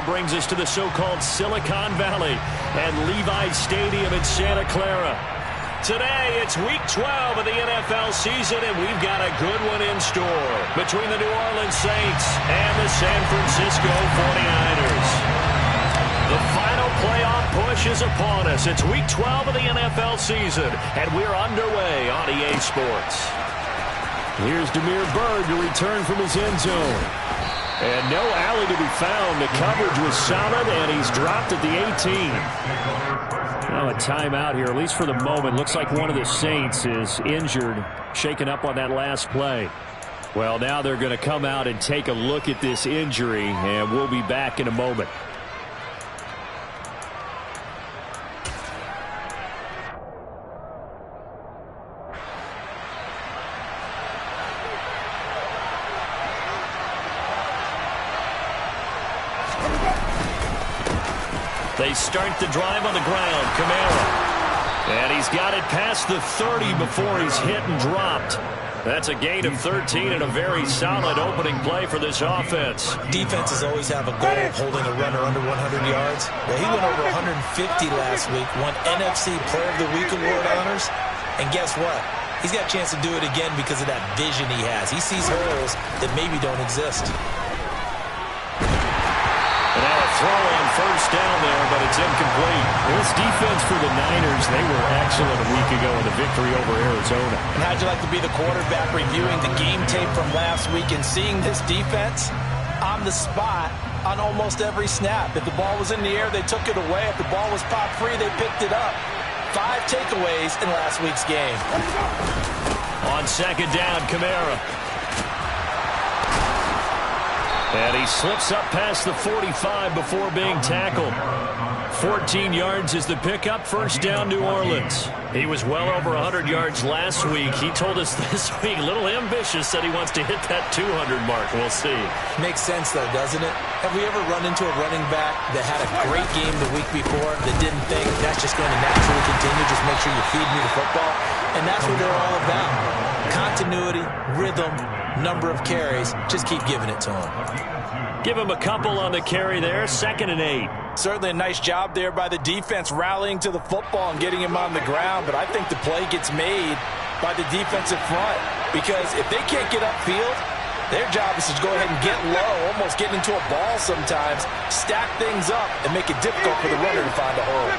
brings us to the so-called Silicon Valley and Levi Stadium in Santa Clara. Today, it's Week 12 of the NFL season, and we've got a good one in store between the New Orleans Saints and the San Francisco 49ers. The final playoff push is upon us. It's Week 12 of the NFL season, and we're underway on EA Sports. Here's Damiere Byrd to return from his end zone. And no alley to be found. The coverage was solid, and he's dropped at the 18. Now a timeout here, at least for the moment. Looks like one of the Saints is injured, shaken up on that last play. Well, now they're going to come out and take a look at this injury, and we'll be back in a moment. They start the drive on the ground. Kamara. And he's got it past the 30 before he's hit and dropped. That's a gain of 13 and a very solid opening play for this offense. Defenses always have a goal of holding a runner under 100 yards. Well, he went over 150 last week, won NFC Player of the Week award honors. And guess what? He's got a chance to do it again because of that vision he has. He sees holes that maybe don't exist. Throw on first down there, but it's incomplete. This defense for the Niners, they were excellent a week ago in the victory over Arizona. And how'd you like to be the quarterback reviewing the game tape from last week and seeing this defense on the spot on almost every snap? If the ball was in the air, they took it away. If the ball was pop free, they picked it up. 5 takeaways in last week's game. On second down, Kamara. And he slips up past the 45 before being tackled. 14 yards is the pickup. First down, New Orleans. He was well over 100 yards last week. He told us this week, a little ambitious, said he wants to hit that 200 mark. We'll see. Makes sense, though, doesn't it? Have we ever run into a running back that had a great game the week before that didn't think that's just going to naturally continue? Just make sure you feed me the football. And that's what they're all about. Continuity, rhythm, number of carries. Just keep giving it to him. Give him a couple on the carry there. 2nd and 8. Certainly a nice job there by the defense rallying to the football and getting him on the ground. But I think the play gets made by the defensive front. Because if they can't get upfield, their job is to go ahead and get low, almost get into a ball sometimes, stack things up, and make it difficult for the runner to find a hole.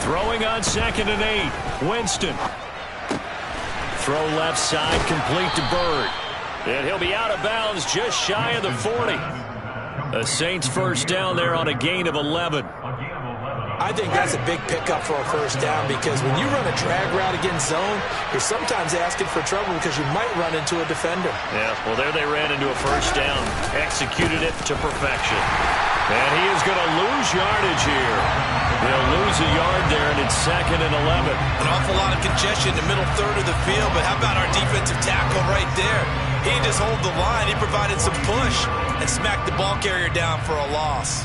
Throwing on 2nd and 8. Winston. Throw left side, complete to Byrd. And he'll be out of bounds just shy of the 40. The Saints first down there on a gain of 11. I think that's a big pickup for a first down because when you run a drag route against zone, you're sometimes asking for trouble because you might run into a defender. Yeah, well, there they ran into a first down. Executed it to perfection. And he is going to lose yardage here. He'll lose a yard there, and it's 2nd and 11. An awful lot of congestion in the middle third of the field, but how about our defensive tackle right there? He just hold the line. He provided some push and smacked the ball carrier down for a loss.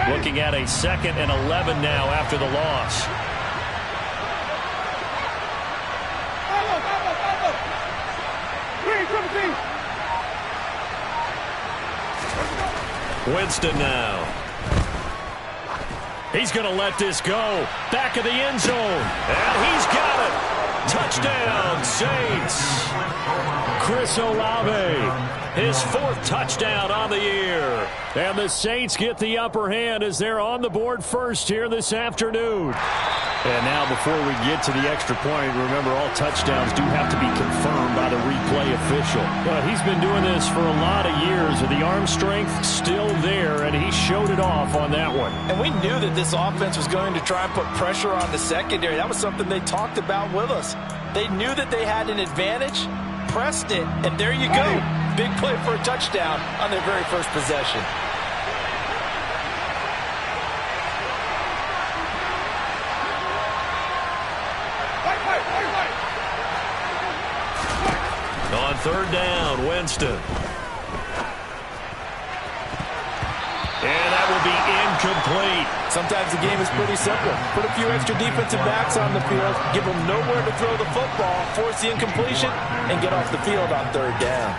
Looking at a 2nd and 11 now after the loss. Winston now. He's going to let this go. Back of the end zone. And he's got it. Touchdown, Saints. Chris Olave, his 4th touchdown on the year. And the Saints get the upper hand as they're on the board first here this afternoon. And now before we get to the extra point, remember all touchdowns do have to be confirmed by the replay official. He's been doing this for a lot of years, and the arm strength still there, and he showed it off on that one. And we knew that this offense was going to try and put pressure on the secondary. That was something they talked about with us. They knew that they had an advantage, pressed it, and there you go. Big play for a touchdown on their very first possession. On 3rd down, Winston. be incomplete. Sometimes the game is pretty simple. Put a few extra defensive backs on the field, give them nowhere to throw the football, force the incompletion, and get off the field on third down.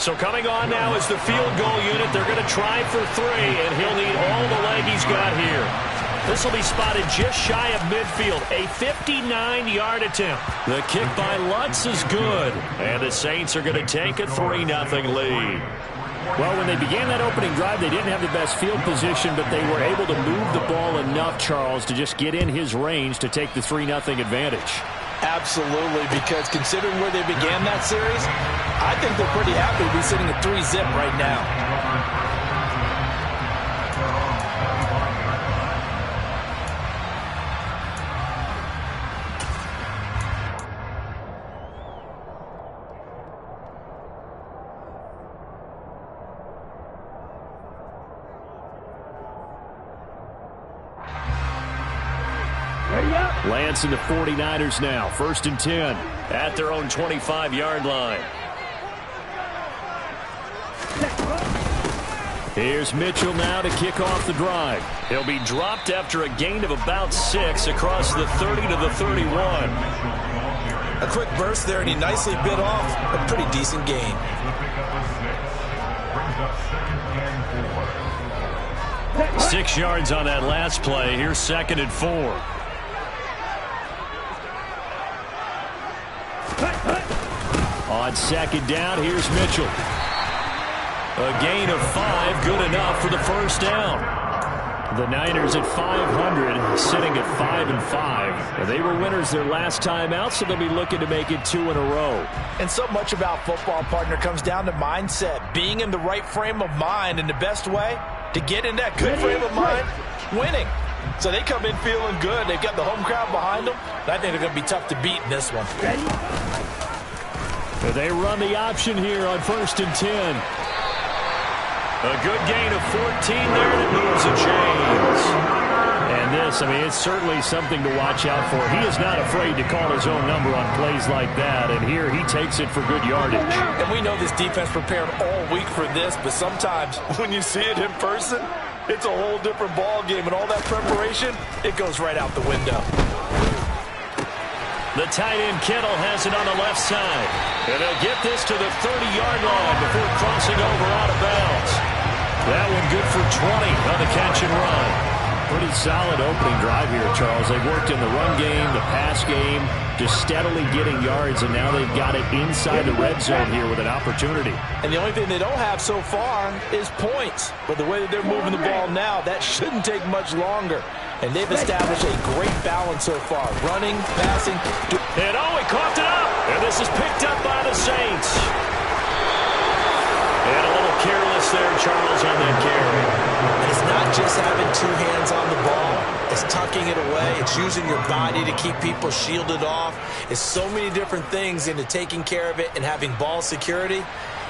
So coming on now is the field goal unit. They're going to try for 3, and he'll need all the leg he's got here. This will be spotted just shy of midfield, a 59-yard attempt. The kick by Lutz is good, and the Saints are going to take a 3-0 lead. Well, when they began that opening drive, they didn't have the best field position, but they were able to move the ball enough, Charles, to just get in his range to take the 3-0 advantage. Absolutely, because considering where they began that series, I think they're pretty happy to be sitting at 3-zip right now. Lance and the 49ers now, 1st and 10. At their own 25-yard line. Here's Mitchell now to kick off the drive. He'll be dropped after a gain of about 6 across the 30 to the 31. A quick burst there, and he nicely bit off a pretty decent gain. Six yards on that last play. Here's 2nd and 4. On 2nd down, here's Mitchell. A gain of 5, good enough for the first down. The Niners at 500, sitting at 5-5. They were winners their last time out, so they'll be looking to make it 2 in a row. And so much about football, partner, comes down to mindset. Being in the right frame of mind, and the best way to get in that good frame of mind, winning. So they come in feeling good. They've got the home crowd behind them. And I think they're going to be tough to beat in this one. They run the option here on 1st and 10. A good gain of 14 there that moves the chains. And this, I mean, it's certainly something to watch out for. He is not afraid to call his own number on plays like that, and here he takes it for good yardage. And we know this defense prepared all week for this, but sometimes when you see it in person, it's a whole different ball game, and all that preparation, it goes right out the window. The tight end Kittle has it on the left side. And they'll get this to the 30-yard line before crossing over out of bounds. That one good for 20 on the catch and run. Pretty solid opening drive here, Charles. They've worked in the run game, the pass game, just steadily getting yards, and now they've got it inside the red zone here with an opportunity. And the only thing they don't have so far is points. But the way that they're moving the ball now, that shouldn't take much longer. And they've established a great balance so far. Running, passing. And he coughed it up. And this is picked up by the Saints. And a little careless there, Charles, on that carry. And it's not just having 2 hands on the ball. It's tucking it away. It's using your body to keep people shielded off. It's so many different things into taking care of it and having ball security.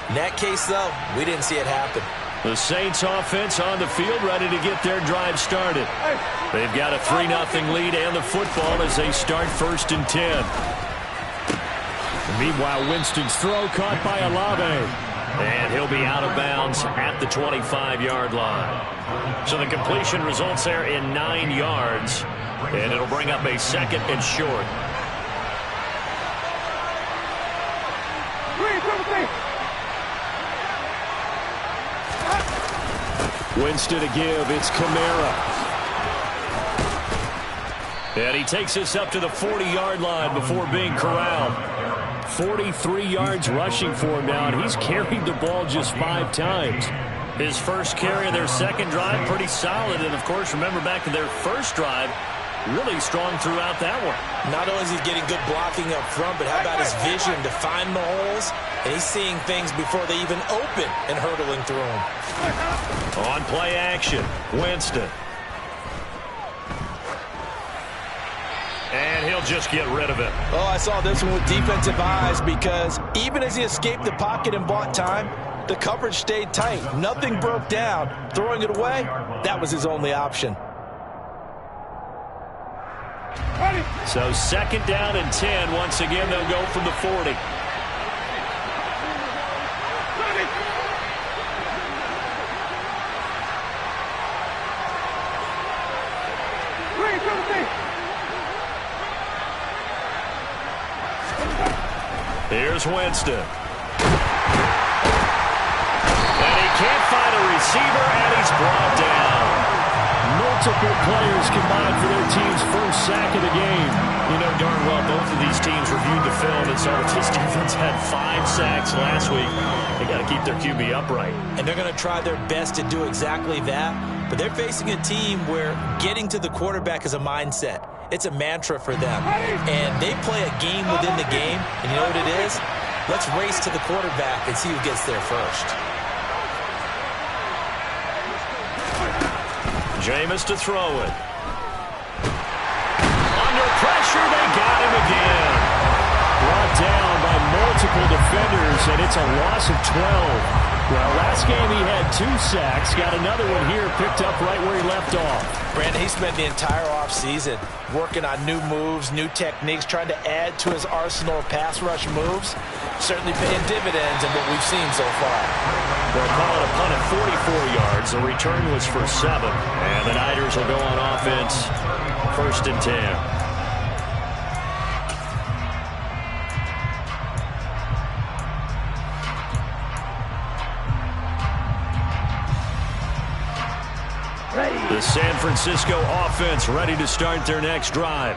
In that case, though, we didn't see it happen. The Saints offense on the field ready to get their drive started. They've got a 3-0 lead and the football as they start 1st and 10. Meanwhile, Winston's throw caught by Olave. And he'll be out of bounds at the 25-yard line. So the completion results there in 9 yards. And it'll bring up a 2nd and short. Winston to give. It's Kamara. And he takes this up to the 40-yard line before being corralled. 43 yards rushing for him now, and he's carried the ball just 5 times. His first carry of their second drive, pretty solid. And, of course, remember back to their first drive, really strong throughout that one. Not only is he getting good blocking up front, but how about his vision to find the holes? And he's seeing things before they even open and hurdling through them. On play action, Winston. And he'll just get rid of it. Oh, I saw this one with defensive eyes because even as he escaped the pocket and bought time, the coverage stayed tight. Nothing broke down. Throwing it away, that was his only option. So 2nd down and 10. Once again, they'll go from the 40. Here's Winston. And he can't find a receiver, and he's brought down. Multiple players combined for their team's first sack of the game. You know darn well both of these teams reviewed the film and saw that this defense had 5 sacks last week. They got to keep their QB upright. And they're going to try their best to do exactly that. But they're facing a team where getting to the quarterback is a mindset. It's a mantra for them. And they play a game within the game. And you know what it is? Let's race to the quarterback and see who gets there first. Jameis to throw it. Under pressure, they got him again. Brought down by multiple defenders, and it's a loss of 12. Well, last game he had 2 sacks. Got another one here, picked up right where he left off. Brandon, he spent the entire offseason working on new moves, new techniques, trying to add to his arsenal of pass rush moves. Certainly paying dividends in what we've seen so far. They'll call it a punt at 44 yards. The return was for 7. And the Niners will go on offense, 1st and 10. The San Francisco offense ready to start their next drive.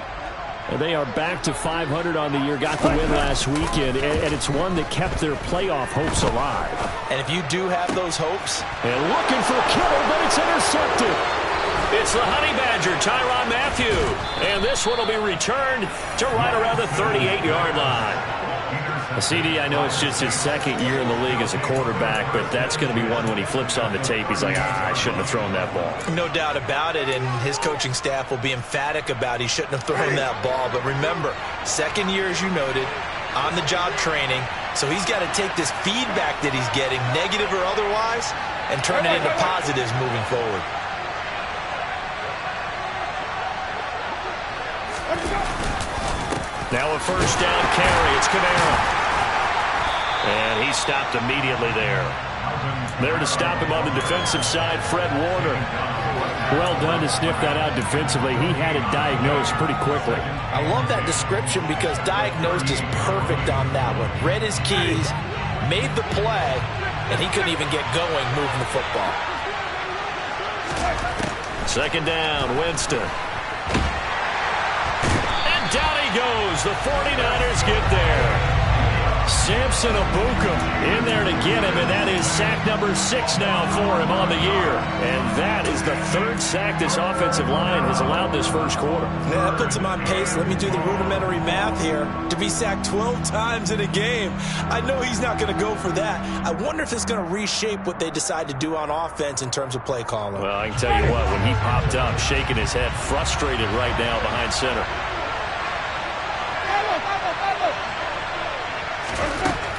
And they are back to 500 on the year, got the win last weekend, and it's one that kept their playoff hopes alive. And if you do have those hopes. And looking for Kittle, but it's intercepted. It's the Honey Badger, Tyrann Mathieu. And this one will be returned to right around the 38-yard line. CD, I know it's just his 2nd year in the league as a quarterback, but that's going to be one when he flips on the tape. He's like, I shouldn't have thrown that ball. No doubt about it, and his coaching staff will be emphatic about he shouldn't have thrown that ball. But remember, 2nd year, as you noted, on-the-job training. So he's got to take this feedback that he's getting, negative or otherwise, and turn it into positives moving forward. Now a 1st down carry. It's Kamara. And he stopped immediately there. There to stop him on the defensive side, Fred Warner. Well done to sniff that out defensively. He had it diagnosed pretty quickly. I love that description because diagnosed is perfect on that one. Read his keys, made the play, and he couldn't even get going moving the football. 2nd down, Winston. And down he goes. The 49ers get there. Samson Ebukam in there to get him, and that is sack number 6 now for him on the year. And that is the 3rd sack this offensive line has allowed this 1st quarter. Yeah, that puts him on pace. Let me do the rudimentary math here. To be sacked 12 times in a game, I know he's not going to go for that. I wonder if it's going to reshape what they decide to do on offense in terms of play calling. Well, I can tell you what, when he popped up, shaking his head, frustrated right now behind center.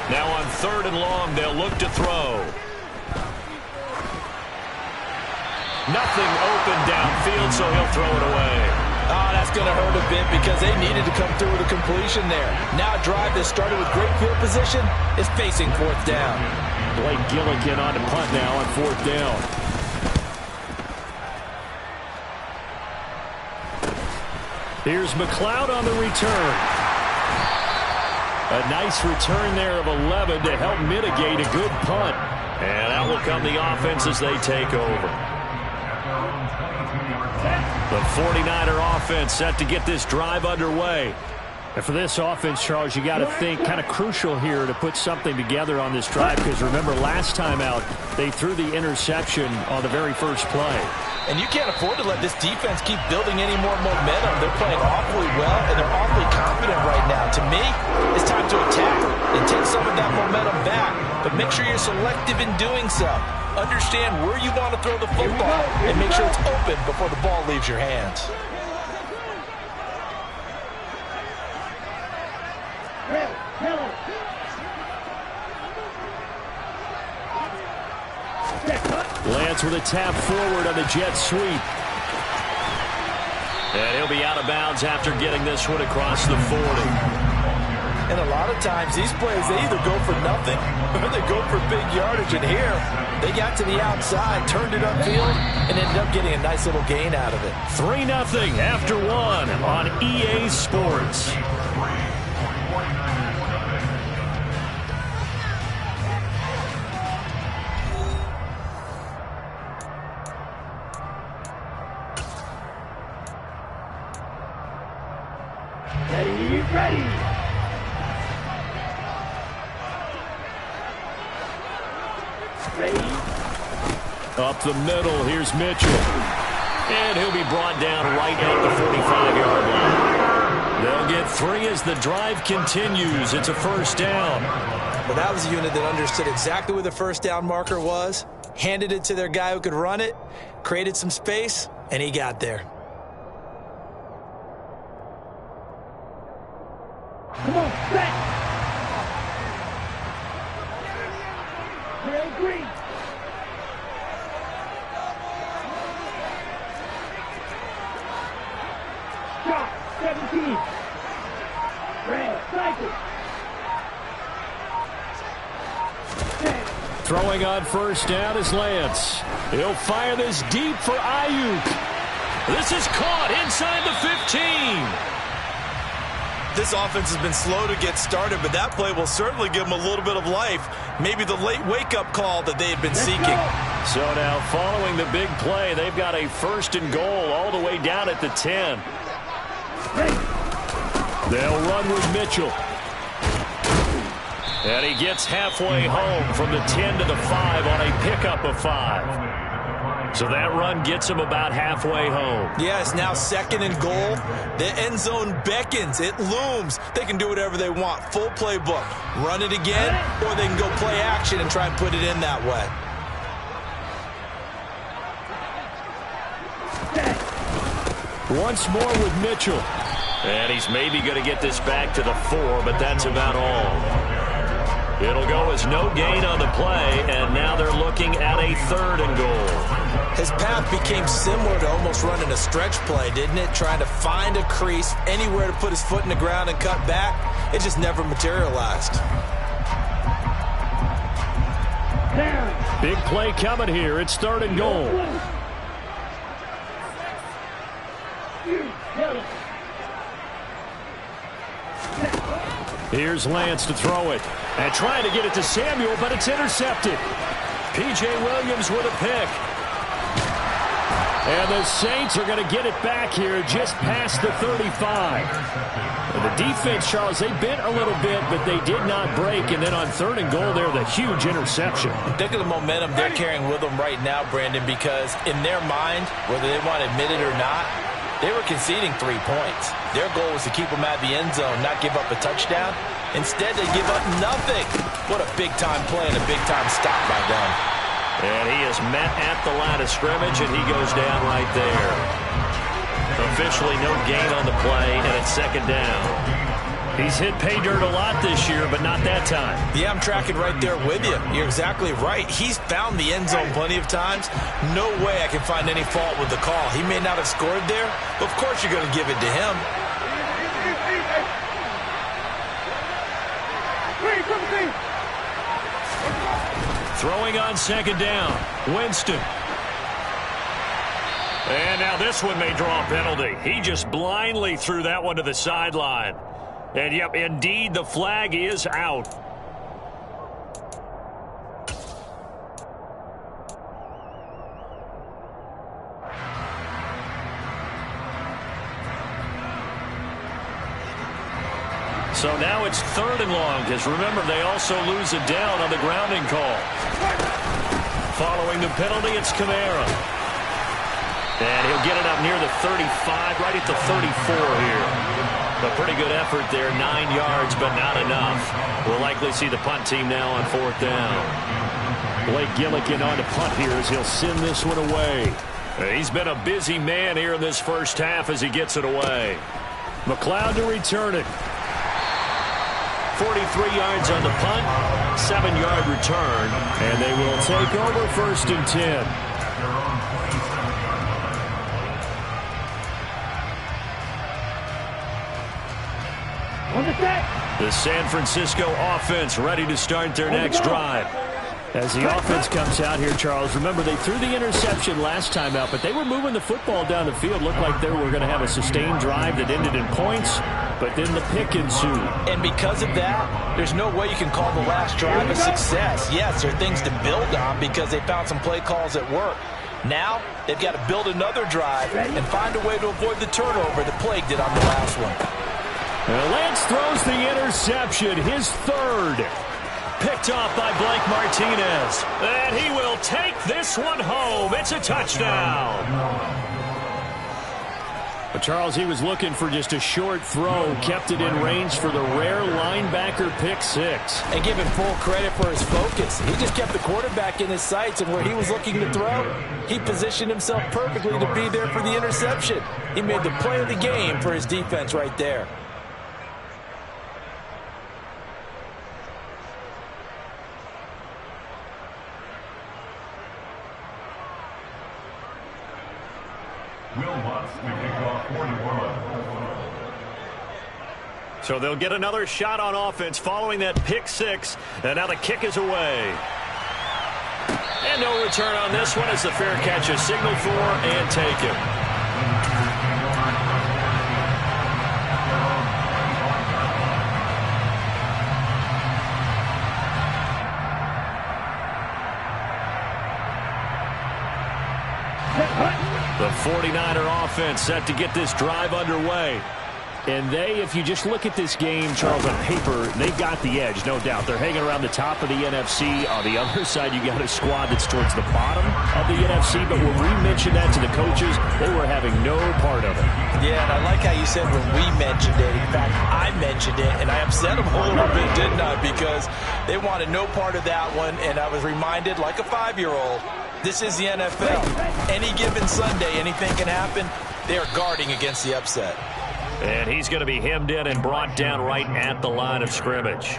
Now on 3rd and long, they'll look to throw. Nothing open downfield, so he'll throw it away. Oh, that's going to hurt a bit because they needed to come through with a completion there. Now a drive that started with great field position is facing 4th down. Blake Gillikin on the punt now on 4th down. Here's McLeod on the return. A nice return there of 11 to help mitigate a good punt. And out will come the offense as they take over. The 49er offense set to get this drive underway. And for this offense, Charles, you got to think kind of crucial here to put something together on this drive because remember last time out they threw the interception on the very first play. And you can't afford to let this defense keep building any more momentum. They're playing awfully well, and they're awfully confident right now. To me, it's time to attack and take some of that momentum back. But make sure you're selective in doing so. Understand where you want to throw the football and make sure it's open before the ball leaves your hands. Lance with a tap forward on the jet sweep. And he'll be out of bounds after getting this one across the 40. And a lot of times these plays, they either go for nothing or they go for big yardage. And here, they got to the outside, turned it upfield, and ended up getting a nice little gain out of it. 3-0 after 1 on EA Sports. Ready. Up the middle, here's Mitchell. And he'll be brought down right at the 45-yard line. They'll get 3 as the drive continues. It's a first down. Well, that was a unit that understood exactly where the first down marker was, handed it to their guy who could run it, created some space, and he got there. Come on, set. Real green. Shot, 17. Red, cycle. Throwing on first down is Lance. He'll fire this deep for Ayuk. This is caught inside the 15. This offense has been slow to get started, but that play will certainly give them a little bit of life. Maybe the late wake-up call that they had been seeking. So now following the big play, they've got a first and goal all the way down at the 10. They'll run with Mitchell. And he gets halfway home from the 10 to the 5 on a pickup of 5. So that run gets him about halfway home. Yeah, it's now second and goal. The end zone beckons. It looms. They can do whatever they want. Full playbook. Run it again, or they can go play action and try and put it in that way. Once more with Mitchell. And he's maybe going to get this back to the 4, but that's about all. It'll go as no gain on the play, and now they're looking at a 3rd and goal. His path became similar to almost running a stretch play, didn't it? Trying to find a crease, anywhere to put his foot in the ground and cut back. It just never materialized. Big play coming here. It's 3rd and goal. Here's Lance to throw it. And trying to get it to Samuel, but it's intercepted. P.J. Williams with a pick. And the Saints are going to get it back here just past the 35. And the defense, Charles, they bent a little bit, but they did not break. And then on 3rd and goal there, the huge interception. Think of the momentum they're carrying with them right now, Brandon, because in their mind, whether they want to admit it or not, they were conceding 3 points. Their goal was to keep them out of the end zone, not give up a touchdown. Instead, they give up nothing. What a big-time play and a big-time stop by them. And he is met at the line of scrimmage, and he goes down right there. Officially no gain on the play, and it's 2nd down. He's hit pay dirt a lot this year, but not that time. Yeah, I'm tracking right there with you. You're exactly right. He's found the end zone plenty of times. No way I can find any fault with the call. He may not have scored there, but of course you're going to give it to him. Throwing on 2nd down. Winston. And now this one may draw a penalty. He just blindly threw that one to the sideline. And, yep, indeed, the flag is out. So now it's 3rd and long, because remember, they also lose it down on the grounding call. Following the penalty, it's Kamara. And he'll get it up near the 35, right at the 34 here. A pretty good effort there, 9 yards, but not enough. We'll likely see the punt team now on 4th down. Blake Gillikin on to punt here as he'll send this one away. He's been a busy man here in this first half as he gets it away. McLeod to return it. 43 yards on the punt, 7-yard return, and they will take over 1st and 10. The San Francisco offense ready to start their next drive. As the offense comes out here, Charles, remember they threw the interception last time out, but they were moving the football down the field. Looked like they were going to have a sustained drive that ended in points, but then the pick ensued. And because of that, there's no way you can call the last drive a success. Yes, there are things to build on because they found some play calls that work. Now, they've got to build another drive and find a way to avoid the turnover that plagued it on the last one. Lance throws the interception, his third. Picked off by Blake Martinez. And he will take this one home. It's a touchdown. But Charles, he was looking for just a short throw, kept it in range for the rare linebacker pick six. And give him full credit for his focus. He just kept the quarterback in his sights, and where he was looking to throw, he positioned himself perfectly to be there for the interception. He made the play of the game for his defense right there. So they'll get another shot on offense following that pick six. And now the kick is away. And no return on this one as the fair catch is signaled for and taken. The 49er offense set to get this drive underway. And if you just look at this game, Charles, on paper, they've got the edge, no doubt. They're hanging around the top of the NFC. On the other side, you got a squad that's towards the bottom of the NFC. But when we mentioned that to the coaches, they were having no part of it. Yeah, and I like how you said when we mentioned it. In fact, I mentioned it, and I upset them a little bit, didn't I? Because they wanted no part of that one, and I was reminded, like a 5-year-old, this is the NFL. Any given Sunday, anything can happen. They are guarding against the upset. And he's going to be hemmed in and brought down right at the line of scrimmage.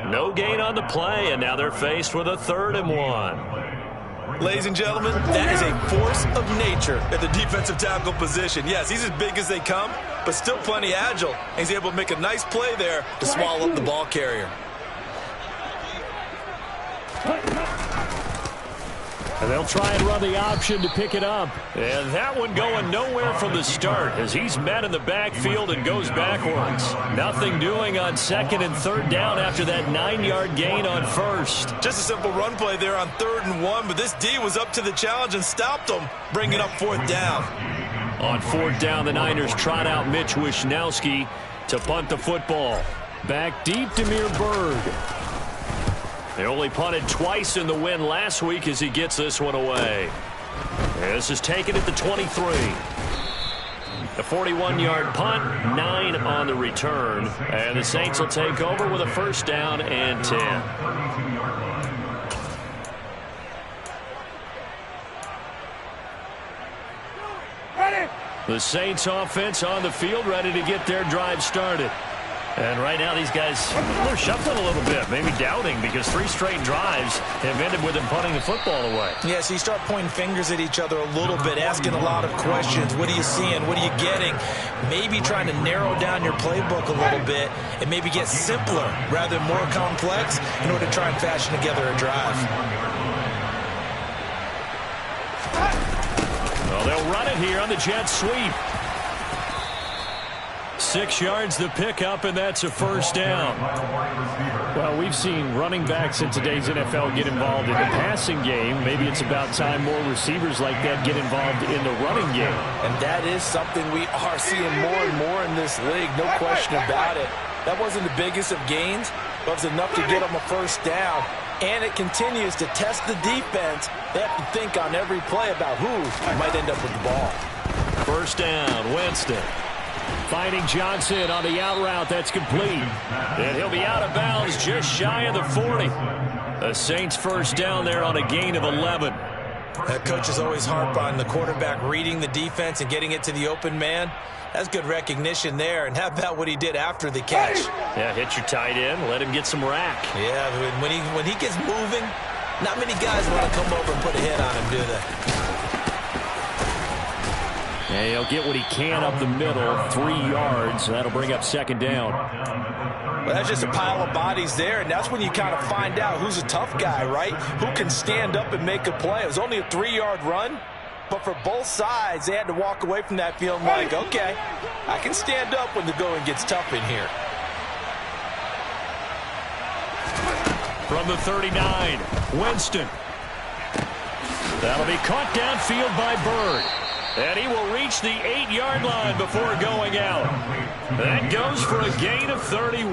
No gain on the play, and now they're faced with a 3rd and 1. Ladies and gentlemen, that is a force of nature at the defensive tackle position. Yes, he's as big as they come, but still plenty agile. And he's able to make a nice play there to swallow up the ball carrier. And they'll try and run the option to pick it up. And that one going nowhere from the start as he's met in the backfield and goes backwards. Nothing doing on 2nd and 3rd down after that 9-yard gain on 1st. Just a simple run play there on 3rd and 1, but this D was up to the challenge and stopped him, bringing up 4th down. On 4th down, the Niners trot out Mitch Wishnowski to punt the football. Back deep, Demir Bird. They only punted twice in the win last week as he gets this one away. This is taken at the 23. The 41-yard punt, 9 on the return. And the Saints will take over with a 1st down and 10. The Saints offense on the field, ready to get their drive started. And right now these guys, they're shuffling a little bit, maybe doubting, because 3 straight drives have ended with them punting the football away. Yeah, so you start pointing fingers at each other a little bit, asking a lot of questions. What are you seeing? What are you getting? Maybe trying to narrow down your playbook a little bit and maybe get simpler rather than more complex in order to try and fashion together a drive. Well, they'll run it here on the jet sweep. 6 yards the pickup, and that's a 1st down. Well, we've seen running backs in today's NFL get involved in the passing game. Maybe it's about time more receivers like that get involved in the running game. And that is something we are seeing more and more in this league, no question about it. That wasn't the biggest of gains, but it was enough to get them a 1st down. And it continues to test the defense. They have to think on every play about who might end up with the ball. 1st down, Winston. Finding Johnson on the out route. That's complete. And he'll be out of bounds just shy of the 40. The Saints 1st down there on a gain of 11. Coaches always harp on the quarterback reading the defense and getting it to the open man. That's good recognition there. And how about what he did after the catch? Yeah, hit your tight end, let him get some rack. Yeah, when he gets moving, not many guys want to come over and put a hit on him, do they? And he'll get what he can up the middle, 3 yards. That'll bring up 2nd down. Well, that's just a pile of bodies there, and that's when you kind of find out who's a tough guy, right? Who can stand up and make a play. It was only a 3-yard run, but for both sides, they had to walk away from that feeling like, okay, I can stand up when the going gets tough in here. From the 39, Winston. That'll be caught downfield by Bird. And he will reach the 8-yard line before going out. That goes for a gain of 31.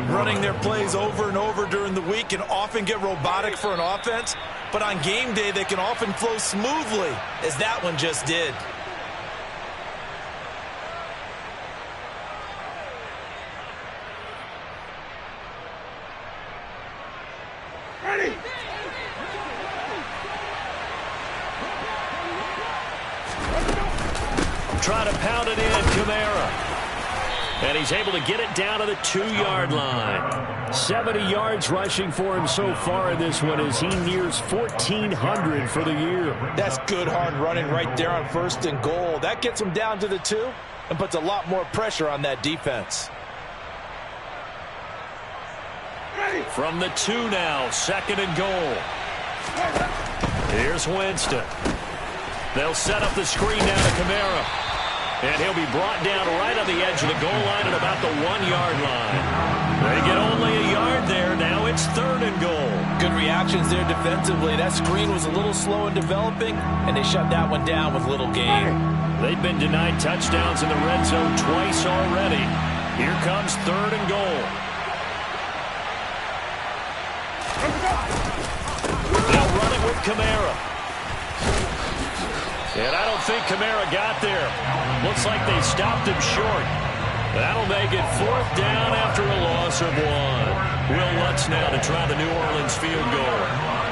Running their plays over and over during the week can often get robotic for an offense, but on game day they can often flow smoothly, as that one just did. Ready. Try to pound it in, Kamara. And he's able to get it down to the 2-yard line. 70 yards rushing for him so far in this one as he nears 1,400 for the year. That's good hard running right there on 1st and goal. That gets him down to the 2 and puts a lot more pressure on that defense. From the 2 now, 2nd and goal. Here's Winston. They'll set up the screen down to Kamara. And he'll be brought down right on the edge of the goal line at about the 1-yard line. They get only a yard there. Now it's 3rd and goal. Good reactions there defensively. That screen was a little slow in developing, and they shut that one down with little gain. They've been denied touchdowns in the red zone twice already. Here comes 3rd and goal. They'll run it with Kamara. And I don't think Kamara got there. Looks like they stopped him short. That'll make it 4th down after a loss of 1. Will Lutz now to try the New Orleans field goal.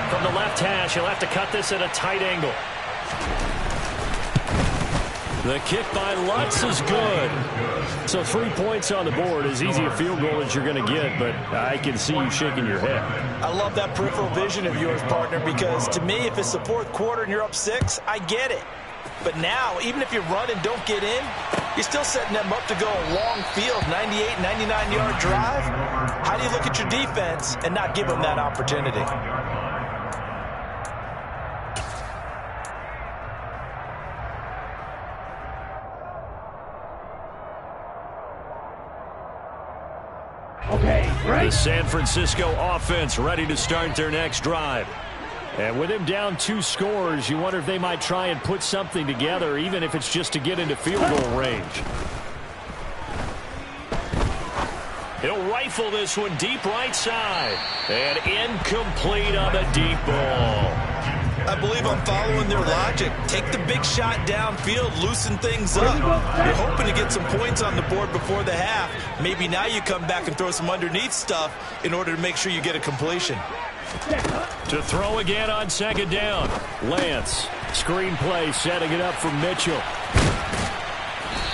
From the left hash, he'll have to cut this at a tight angle. The kick by Lutz is good. So 3 points on the board, as easy a field goal as you're going to get, but I can see you shaking your head. I love that peripheral vision of yours, partner, because to me, if it's the 4th quarter and you're up 6, I get it. But now, even if you run and don't get in, you're still setting them up to go a long field, 98, 99-yard drive. How do you look at your defense and not give them that opportunity? Okay, right. The San Francisco offense ready to start their next drive. And with him down 2 scores, you wonder if they might try and put something together, even if it's just to get into field goal range. He'll rifle this one deep right side. And incomplete on the deep ball. I believe I'm following their logic. Take the big shot downfield, loosen things up. You're hoping to get some points on the board before the half. Maybe now you come back and throw some underneath stuff in order to make sure you get a completion. To throw again on 2nd down. Lance, screen play, setting it up for Mitchell.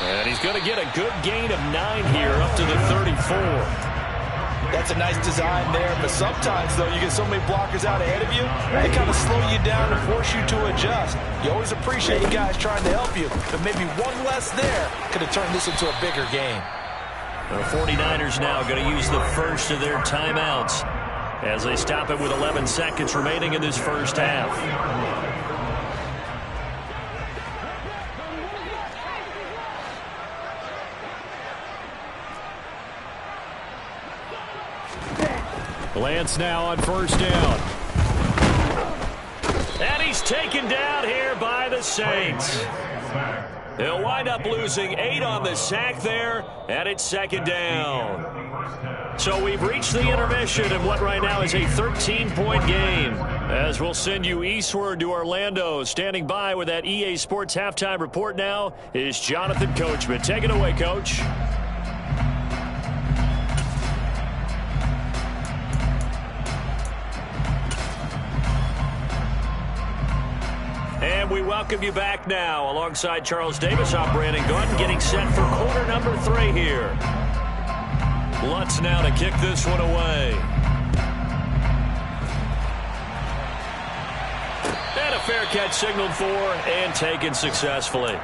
And he's going to get a good gain of 9 here, up to the 34. That's a nice design there, but sometimes, though, you get so many blockers out ahead of you, they kind of slow you down and force you to adjust. You always appreciate you guys trying to help you, but maybe one less there could have turned this into a bigger game. The 49ers now going to use the first of their timeouts as they stop it with 11 seconds remaining in this first half. Lance now on 1st down. And he's taken down here by the Saints. They'll wind up losing 8 on the sack there, and it's 2nd down. So we've reached the intermission in what right now is a 13-point game. As we'll send you eastward to Orlando. Standing by with that EA Sports halftime report now is Jonathan Coachman. Take it away, Coach. And we welcome you back now. Alongside Charles Davis, I'm Brandon Gordon, getting set for quarter number 3 here. Lutz now to kick this one away. And a fair catch signaled for and taken successfully.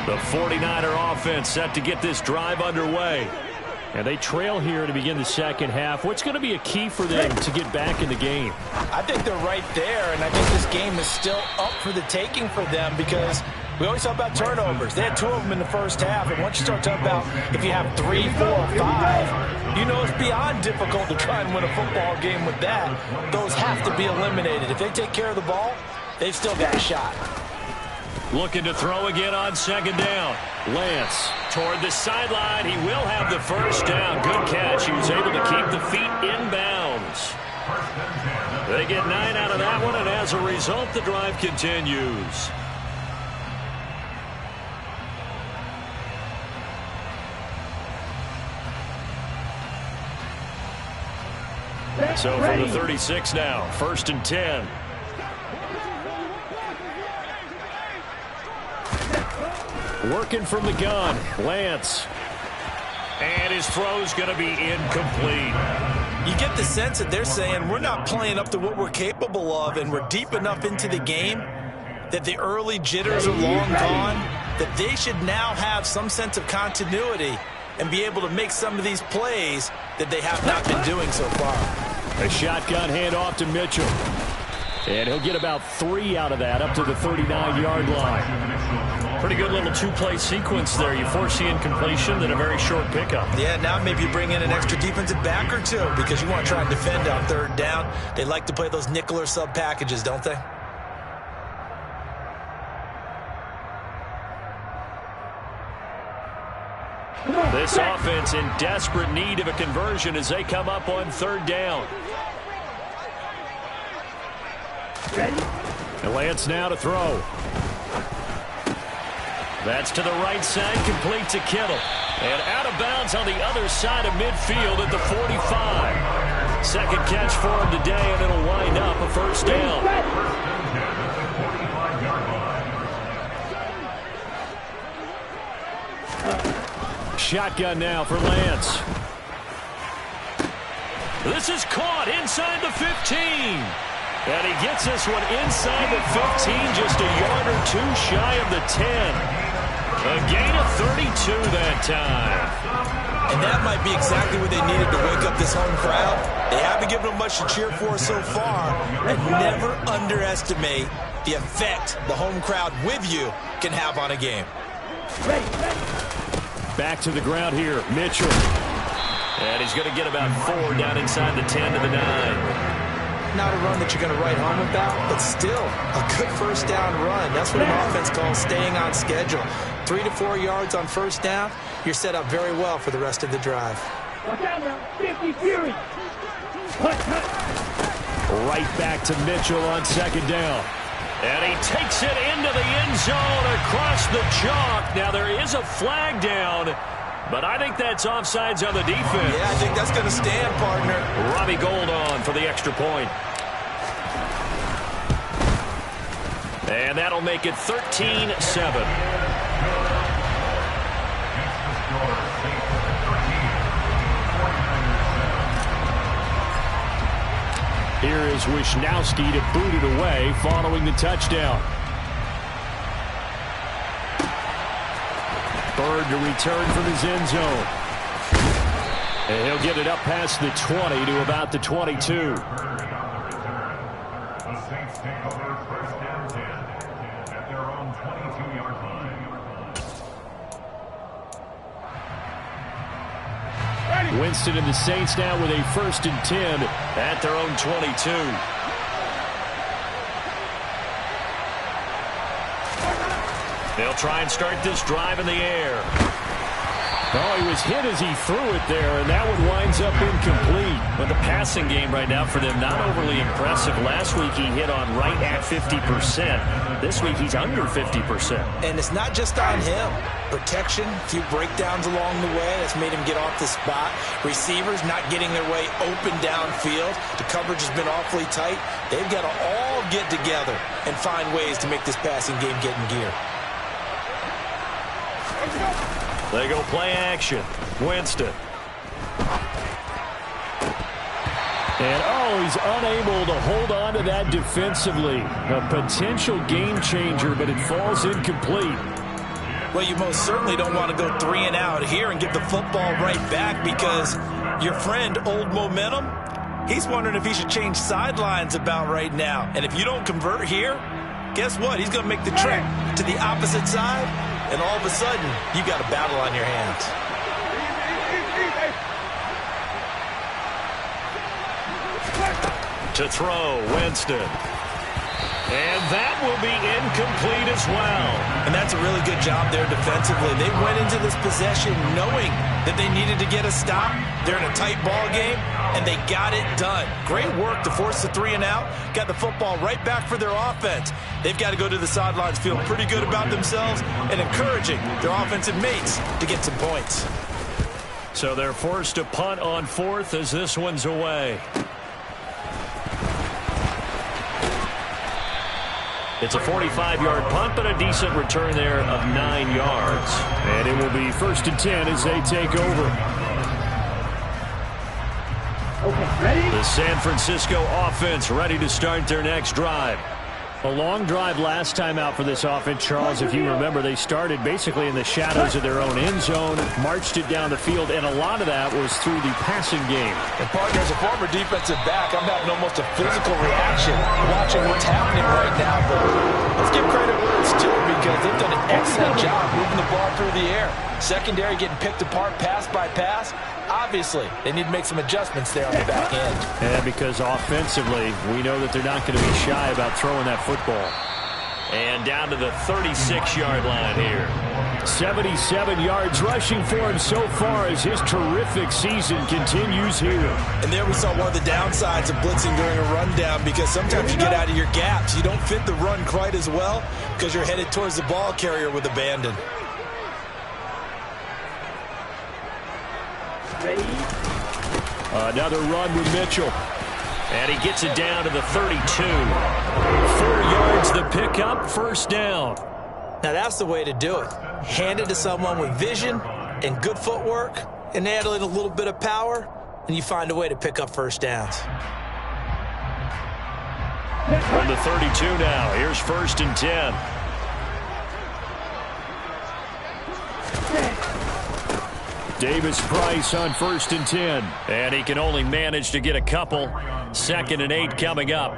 The 49er offense set to get this drive underway. And they trail here to begin the second half. What's going to be a key for them to get back in the game? I think they're right there, and I think this game is still up for the taking for them because We always talk about turnovers. They had 2 of them in the first half, and once you start talking about if you have 3, 4, 5, you know it's beyond difficult to try and win a football game with that. Those have to be eliminated. If they take care of the ball, they've still got a shot. Looking to throw again on second down. Lance toward the sideline. He will have the first down. Good catch. He was able to keep the feet inbounds. They get 9 out of that one, and as a result, the drive continues. So from the 36 now, 1st and 10. Working from the gun, Lance. And his throw's going to be incomplete. You get the sense that they're saying we're not playing up to what we're capable of, and we're deep enough into the game that the early jitters are long gone, that they should now have some sense of continuity and be able to make some of these plays that they have not been doing so far. A shotgun handoff to Mitchell. And he'll get about 3 out of that, up to the 39-yard line. Pretty good little 2-play sequence there. You force the incompletion, then a very short pickup. Yeah, now maybe you bring in an extra defensive back or 2 because you want to try and defend on 3rd down. They like to play those nickel or sub packages, don't they? This offense in desperate need of a conversion as they come up on 3rd down. And Lance now to throw. That's to the right side, complete to Kittle. And out of bounds on the other side of midfield at the 45. Second catch for him today, and it'll wind up a 1st down. Shotgun now for Lance. This is caught inside the 15. And he gets this one inside the 15, just a yard or 2 shy of the 10. A gain of 32 that time. And that might be exactly what they needed to wake up this home crowd. They haven't given them much to cheer for so far. And never underestimate the effect the home crowd with you can have on a game. Back to the ground here, Mitchell. And he's going to get about 4 down inside the 10 to the 9. Not a run that you're going to write home about, but still a good 1st down run. That's what an offense calls staying on schedule. 3 to 4 yards on 1st down, you're set up very well for the rest of the drive. Right back to Mitchell on 2nd down. And he takes it into the end zone across the chalk. Now there is a flag down, but I think that's offsides on the defense. Yeah, I think that's going to stand, partner. Robbie Gould on for the extra point. And that'll make it 13-7. Here is Wisnowski to boot it away following the touchdown. Bird to return from his end zone. And he'll get it up past the 20 to about the 22. Winston and the Saints now with a 1st and 10 at their own 22. They'll try and start this drive in the air. Oh, he was hit as he threw it there, and that one winds up incomplete. But the passing game right now for them, not overly impressive. Last week he hit on right at 50%. This week he's under 50%. And it's not just on him. Protection, a few breakdowns along the way. That's made him get off the spot. Receivers not getting their way open downfield. The coverage has been awfully tight. They've got to all get together and find ways to make this passing game get in gear. They go play action. Winston. And, oh, he's unable to hold on to that defensively. A potential game changer, but it falls incomplete. Well, you most certainly don't want to go 3 and out here and give the football right back because your friend, Old Momentum, he's wondering if he should change sidelines about right now. And if you don't convert here, guess what? He's going to make the trek to the opposite side, and all of a sudden, you got a battle on your hands. To throw, Winston. And that will be incomplete as well. And that's a really good job there defensively. They went into this possession knowing that they needed to get a stop. They're in a tight ball game, and they got it done. Great work to force the 3 and out. Got the football right back for their offense. They've got to go to the sidelines feeling pretty good about themselves and encouraging their offensive mates to get some points. So they're forced to punt on 4th as this one's away. It's a 45-yard punt, but a decent return there of 9 yards. And it will be 1st and 10 as they take over. Okay, ready? The San Francisco offense ready to start their next drive. A long drive last time out for this offense, Charles. If you remember, they started basically in the shadows of their own end zone, marched it down the field, and a lot of that was through the passing game. And, partner, as a former defensive back, I'm having almost a physical reaction watching what's happening right now. But let's give credit where it's due because they've done an excellent job moving the ball through the air. Secondary getting picked apart pass by pass. Obviously, they need to make some adjustments there on the back end. And because offensively, we know that they're not going to be shy about throwing that football. And down to the 36-yard line here. 77 yards rushing for him so far as his terrific season continues here. And there we saw one of the downsides of blitzing during a rundown because sometimes you get out of your gaps. You don't fit the run quite as well because you're headed towards the ball carrier with abandon. Ready? Another run with Mitchell. And he gets it down to the 32. 4 yards the pickup, 1st down. Now that's the way to do it. Hand it to someone with vision and good footwork and add in a little bit of power, and you find a way to pick up 1st downs. From the 32 now, here's 1st and 10. Davis Price on 1st and 10. And he can only manage to get a couple. 2nd and 8 coming up.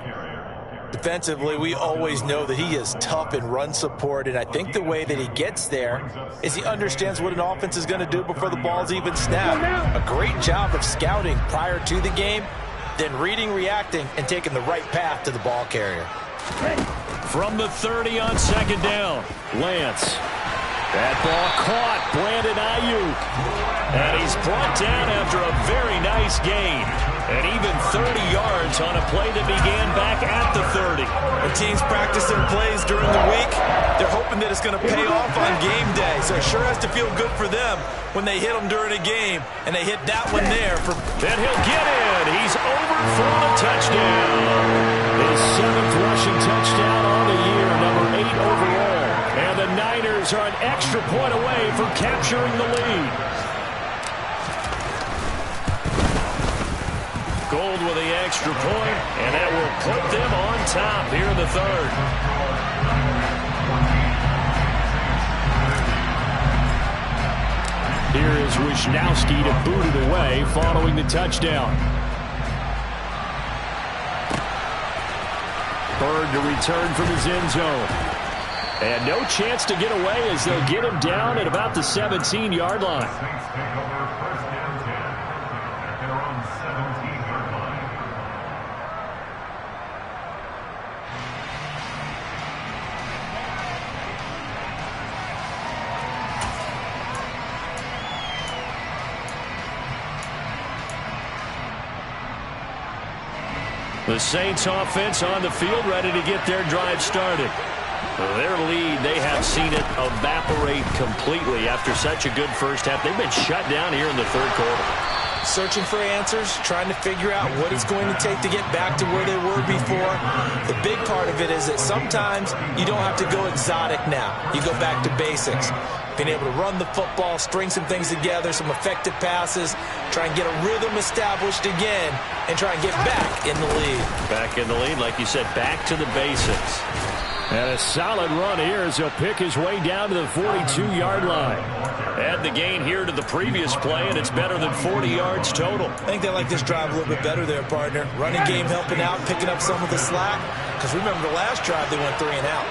Defensively, we always know that he is tough in run support, and I think the way that he gets there is he understands what an offense is going to do before the ball's even snapped. A great job of scouting prior to the game, then reading, reacting, and taking the right path to the ball carrier. From the 30 on 2nd down, Lance. That ball caught, Brandon Ayuk. And he's brought down after a very nice gain. And even 30 yards on a play that began back at the 30. When teams practice their plays during the week, they're hoping that it's going to pay off on game day. So it sure has to feel good for them when they hit them during a game. And they hit that one there. Then he'll get in. He's overthrown a touchdown. His 7th rushing touchdown on the year, number 8 overall. And the Niners are an extra point away from capturing the lead. Gold with the extra point, and that will put them on top here in the 3rd. Here is Wisnowski to boot it away following the touchdown. Bird to return from his end zone. And no chance to get away as they'll get him down at about the 17-yard line. The Saints offense on the field ready to get their drive started. Their lead, they have seen it evaporate completely after such a good first half. They've been shut down here in the 3rd quarter. Searching for answers, trying to figure out what it's going to take to get back to where they were before. The big part of it is that sometimes you don't have to go exotic now. You go back to basics. Being able to run the football, string some things together, some effective passes, try and get a rhythm established again, and try and get back in the lead. Back in the lead, like you said, back to the basics. And a solid run here as he'll pick his way down to the 42-yard line. Add the gain here to the previous play, and it's better than 40 yards total. I think they like this drive a little bit better there, partner. Running game helping out, picking up some of the slack, because remember the last drive they went 3 and out.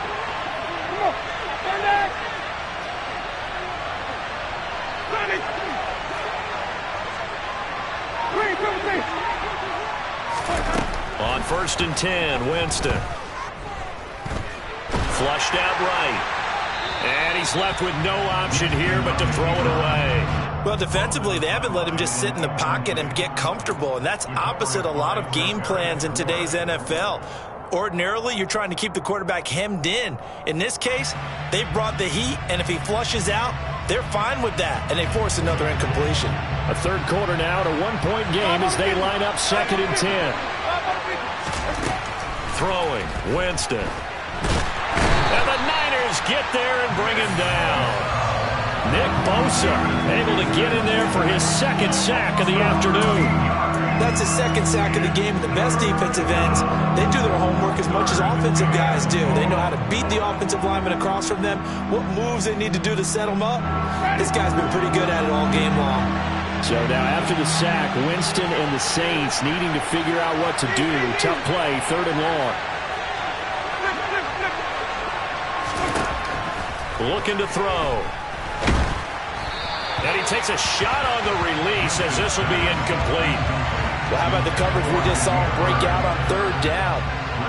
On 1st and 10, Winston. Flushed out right. And he's left with no option here but to throw it away. Well, defensively, they haven't let him just sit in the pocket and get comfortable, and that's opposite a lot of game plans in today's NFL. Ordinarily, you're trying to keep the quarterback hemmed in. In this case, they brought the heat, and if he flushes out, they're fine with that, and they force another incompletion. A third quarter now, a 1-point game as they line up 2nd and 10. Throwing, Winston. And the Niners get there and bring him down. Nick Bosa able to get in there for his 2nd sack of the afternoon. That's his 2nd sack of the game. The best defensive ends, they do their homework as much as offensive guys do. They know how to beat the offensive lineman across from them, what moves they need to do to set them up. This guy's been pretty good at it all game long. So now after the sack, Winston and the Saints needing to figure out what to do. Tough play, 3rd and long. Looking to throw. And he takes a shot on the release as this will be incomplete. Well, how about the coverage we just saw him break out on 3rd down?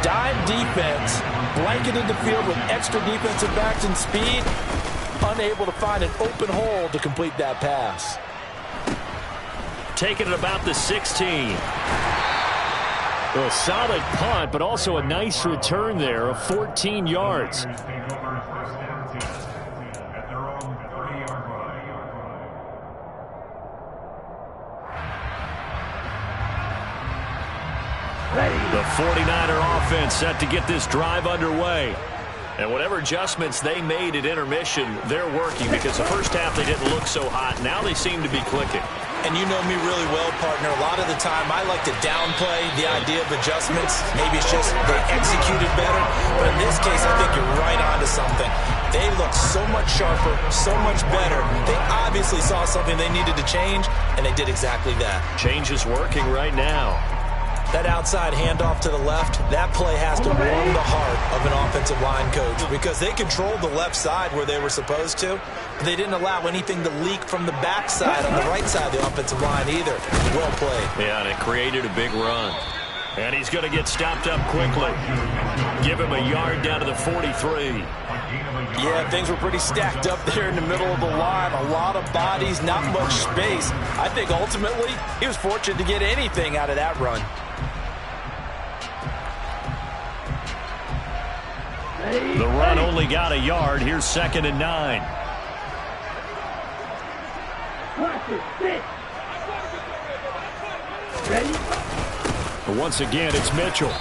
Dime defense, blanketed the field with extra defensive backs and speed, unable to find an open hole to complete that pass. Taking it about the 16. Well, a solid punt, but also a nice return there of 14 yards. The 49er offense set to get this drive underway. And whatever adjustments they made at intermission, they're working because the first half they didn't look so hot. Now they seem to be clicking. And you know me really well, partner. A lot of the time I like to downplay the idea of adjustments. Maybe it's just they executed better. But in this case, I think you're right onto something. They look so much sharper, so much better. They obviously saw something they needed to change, and they did exactly that. Change is working right now. That outside handoff to the left, that play has to warm the heart of an offensive line coach because they controlled the left side where they were supposed to, but they didn't allow anything to leak from the backside on the right side of the offensive line either. Well played. Yeah, and it created a big run. And he's going to get stopped up quickly. Give him a yard down to the 43. Yeah, things were pretty stacked up there in the middle of the line. A lot of bodies, not much space. I think ultimately he was fortunate to get anything out of that run. The run only got a yard. Here's 2nd and 9. But once again, it's Mitchell.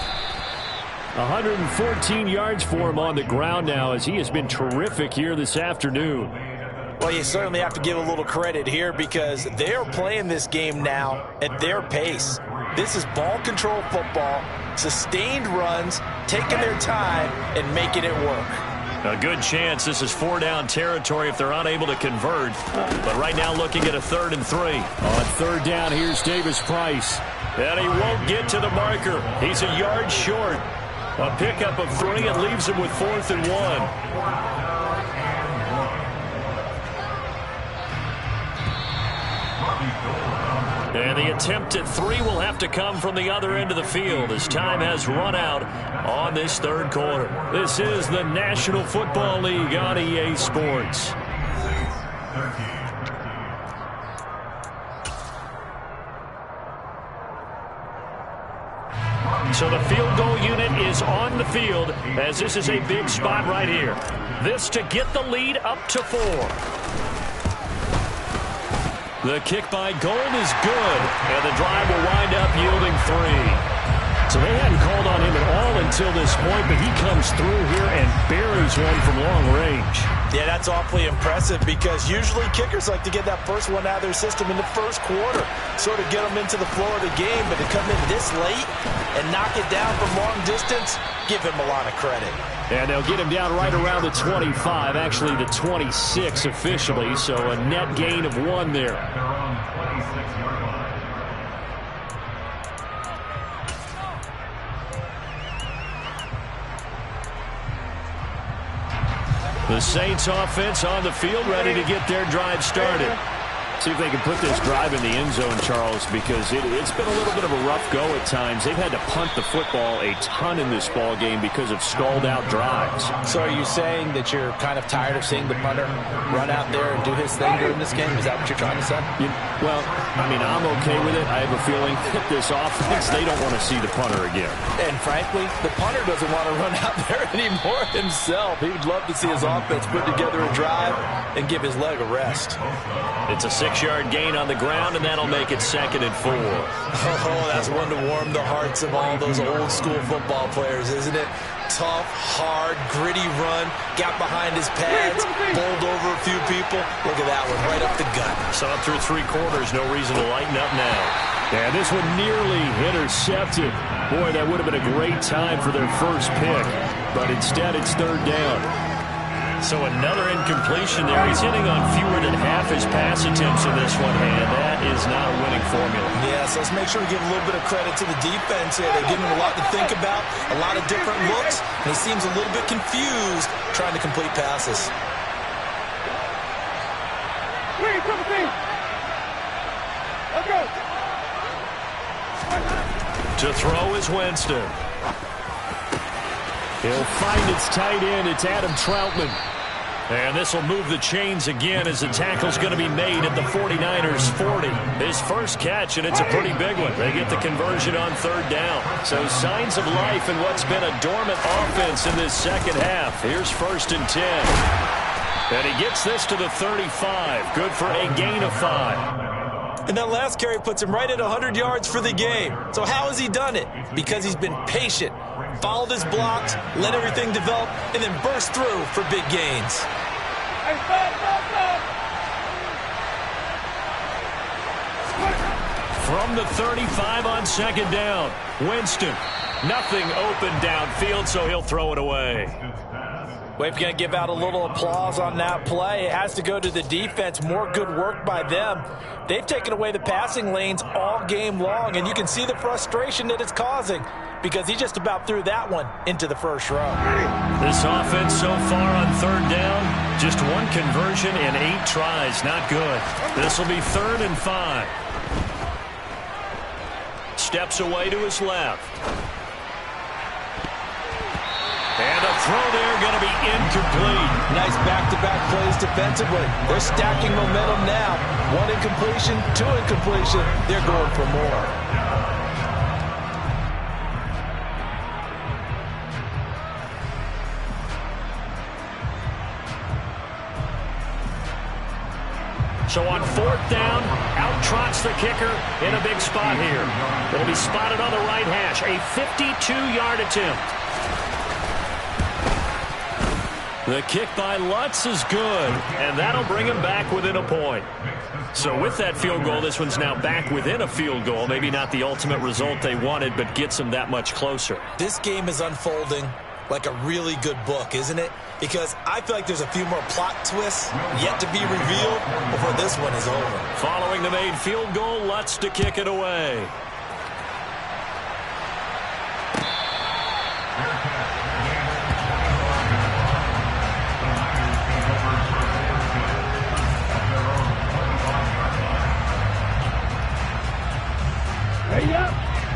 114 yards for him on the ground now as he has been terrific here this afternoon. Well, you certainly have to give a little credit here because they're playing this game now at their pace. This is ball control football, sustained runs, taking their time, and making it work. A good chance this is 4-down territory if they're unable to convert. But right now looking at a 3rd and 3. On 3rd down, here's Davis Price. And he won't get to the marker. He's a yard short. A pickup of 3 and leaves him with 4th and 1. And the attempt at 3 will have to come from the other end of the field as time has run out on this 3rd quarter. This is the National Football League on EA Sports. So the field goal unit is on the field as this is a big spot right here. This to get the lead up to 4. The kick by Gold is good, and the drive will wind up yielding 3. So they hadn't called on him at all until this point, but he comes through here and buries one from long range. Yeah, that's awfully impressive because usually kickers like to get that first one out of their system in the first quarter, sort of get them into the flow of the game, but to come in this late and knock it down from long distance, give him a lot of credit. And they'll get him down right around the 25, actually the 26 officially, so a net gain of 1 there. The Saints offense on the field, ready to get their drive started. See if they can put this drive in the end zone, Charles, because it's been a little bit of a rough go at times. They've had to punt the football a ton in this ball game because of stalled-out drives. So are you saying that you're kind of tired of seeing the punter run out there and do his thing during this game? Is that what you're trying to say? Well, I mean, I'm okay with it. I have a feeling that this offense, they don't want to see the punter again. And frankly, the punter doesn't want to run out there anymore himself. He would love to see his offense put together a drive and give his leg a rest. It's a 6-yard gain on the ground, and that'll make it 2nd and 4. Oh, that's one to warm the hearts of all those old-school football players, isn't it? Tough, hard, gritty run, got behind his pads, bowled over a few people. Look at that one, right up the gut. So up through 3 quarters, no reason to lighten up now. Yeah, this one nearly intercepted. Boy, that would have been a great time for their first pick, but instead it's 3rd down. So another incompletion there. He's hitting on fewer than half his pass attempts in this one, and that is not a winning formula. Yes, let's make sure we give a little bit of credit to the defense here. They're giving him a lot to think about, a lot of different looks, and he seems a little bit confused trying to complete passes. To throw is Winston. He'll find its tight end. It's Adam Troutman. And this will move the chains again as the tackle's going to be made at the 49ers 40. His first catch, and it's a pretty big one. They get the conversion on 3rd down. So signs of life in what's been a dormant offense in this second half. Here's 1st and 10. And he gets this to the 35. Good for a gain of 5. And that last carry puts him right at 100 yards for the game. So how has he done it? Because he's been patient, followed his blocks, let everything develop, and then burst through for big gains. From the 35 on 2nd down, Winston. Nothing open downfield, so he'll throw it away. We're going to give out a little applause on that play. It has to go to the defense. More good work by them. They've taken away the passing lanes all game long, and you can see the frustration that it's causing because he just about threw that one into the first row. This offense so far on 3rd down, just 1 conversion in 8 tries. Not good. This will be 3rd and 5. Steps away to his left. And a throw there going to be incomplete. Nice back-to-back plays defensively. They're stacking momentum now. 1 incompletion, 2 incompletion. They're going for more. So on 4th down, out trots the kicker in a big spot here. It'll be spotted on the right hash. A 52-yard attempt. The kick by Lutz is good, and that'll bring him back within a point. So with that field goal, this one's now back within a field goal. Maybe not the ultimate result they wanted, but gets them that much closer. This game is unfolding like a really good book, isn't it? Because I feel like there's a few more plot twists yet to be revealed before this one is over. Following the made field goal, Lutz to kick it away.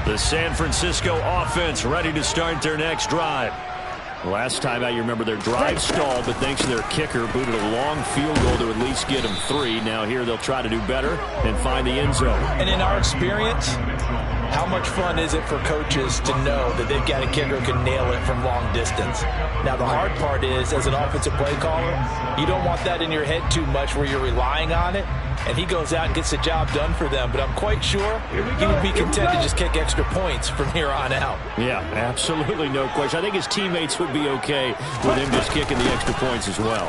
The San Francisco offense ready to start their next drive. Last time out, you remember their drive stalled, but thanks to their kicker, booted a long field goal to at least get them 3. Now here they'll try to do better and find the end zone. And in our experience, how much fun is it for coaches to know that they've got a kicker who can nail it from long distance? Now the hard part is, as an offensive play caller, you don't want that in your head too much where you're relying on it. And he goes out and gets the job done for them. But I'm quite sure he would be content to just kick extra points from here on out. Yeah, absolutely no question. I think his teammates would be okay with him just kicking the extra points as well.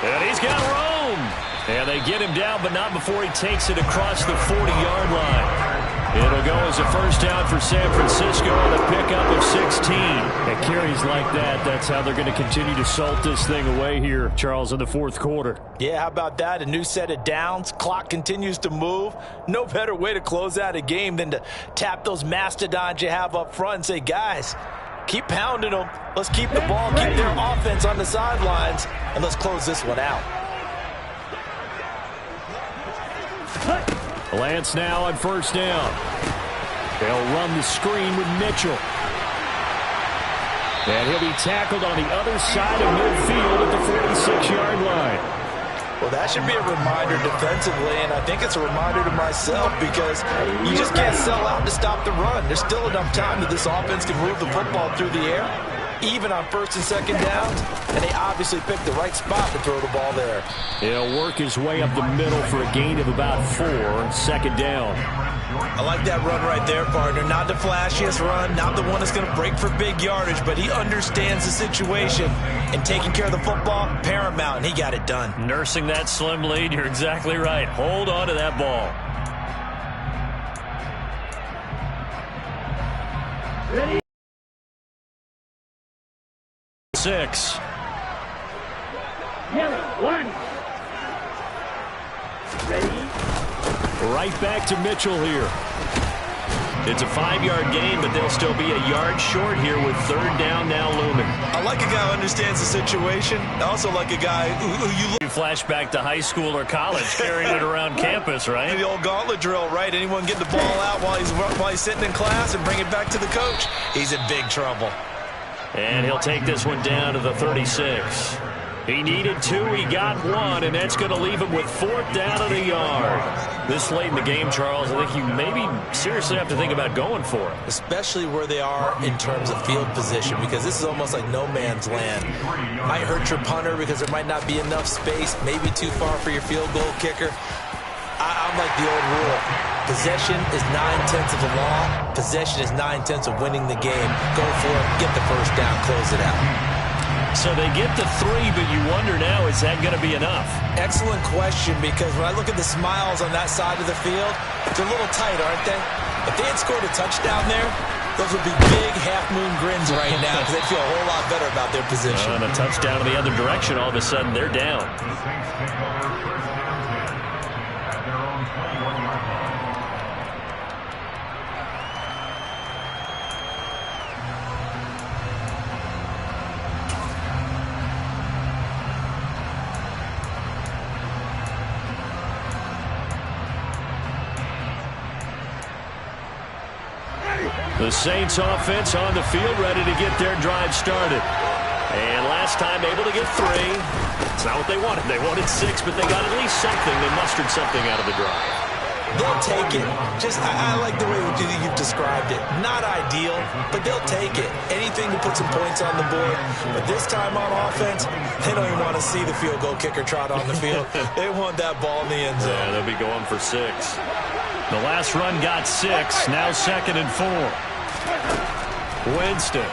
And he's got room. And they get him down, but not before he takes it across the 40-yard line. It'll go as a first down for San Francisco on a pickup of 16. At carries like that, that's how they're going to continue to salt this thing away here, Charles, in the 4th quarter. Yeah, how about that? A new set of downs. Clock continues to move. No better way to close out a game than to tap those mastodons you have up front and say, guys, Keep pounding them. Let's keep the ball, keep their offense on the sidelines, and let's close this one out. Lance now on first down. They'll run the screen with Mitchell. And he'll be tackled on the other side of midfield at the 46-yard line. Well, that should be a reminder defensively, and I think it's a reminder to myself because you just can't sell out to stop the run. There's still enough time that this offense can move the football through the air, even on first and second downs, and they obviously picked the right spot to throw the ball there. He'll work his way up the middle for a gain of about 4, second down. I like that run right there, partner. Not the flashiest run, not the one that's going to break for big yardage, but he understands the situation, and taking care of the football, paramount, and he got it done. Nursing that slim lead, you're exactly right. Hold on to that ball. Ready? 6. Yellow, 1. Ready? Right back to Mitchell here. It's a 5-yard gain, but they'll still be a yard short here with third down now looming. I like a guy who understands the situation. I also like a guy who you look. You flash back to high school or college, carrying it around campus, right? The old gauntlet drill, right? Anyone get the ball out while he's sitting in class and bring it back to the coach? He's in big trouble. And he'll take this one down to the 36. He needed 2, he got 1, and that's going to leave him with 4th down at a yard. This late in the game, Charles, I think you maybe seriously have to think about going for it. Especially where they are in terms of field position, because this is almost like no man's land. Might hurt your punter because there might not be enough space, maybe too far for your field goal kicker. I'm like the old rule. Possession is 9/10 of the law. Possession is 9/10 of winning the game. Go for it, get the first down, close it out. So they get the 3, but you wonder now, is that going to be enough? Excellent question, because when I look at the smiles on that side of the field, they're a little tight, aren't they? If they had scored a touchdown there, those would be big half-moon grins right now because they feel a whole lot better about their position. And a touchdown in the other direction, all of a sudden they're down. The Saints offense on the field, ready to get their drive started. And last time able to get 3. It's not what they wanted. They wanted 6, but they got at least something. They mustered something out of the drive. They'll take it. I like the way you've described it. Not ideal, but they'll take it. Anything to put some points on the board. But this time on offense, they don't even want to see the field goal kicker trot on the field. They want that ball in the end zone. Yeah, they'll be going for 6. The last run got 6. Now 2nd and 4. Winston.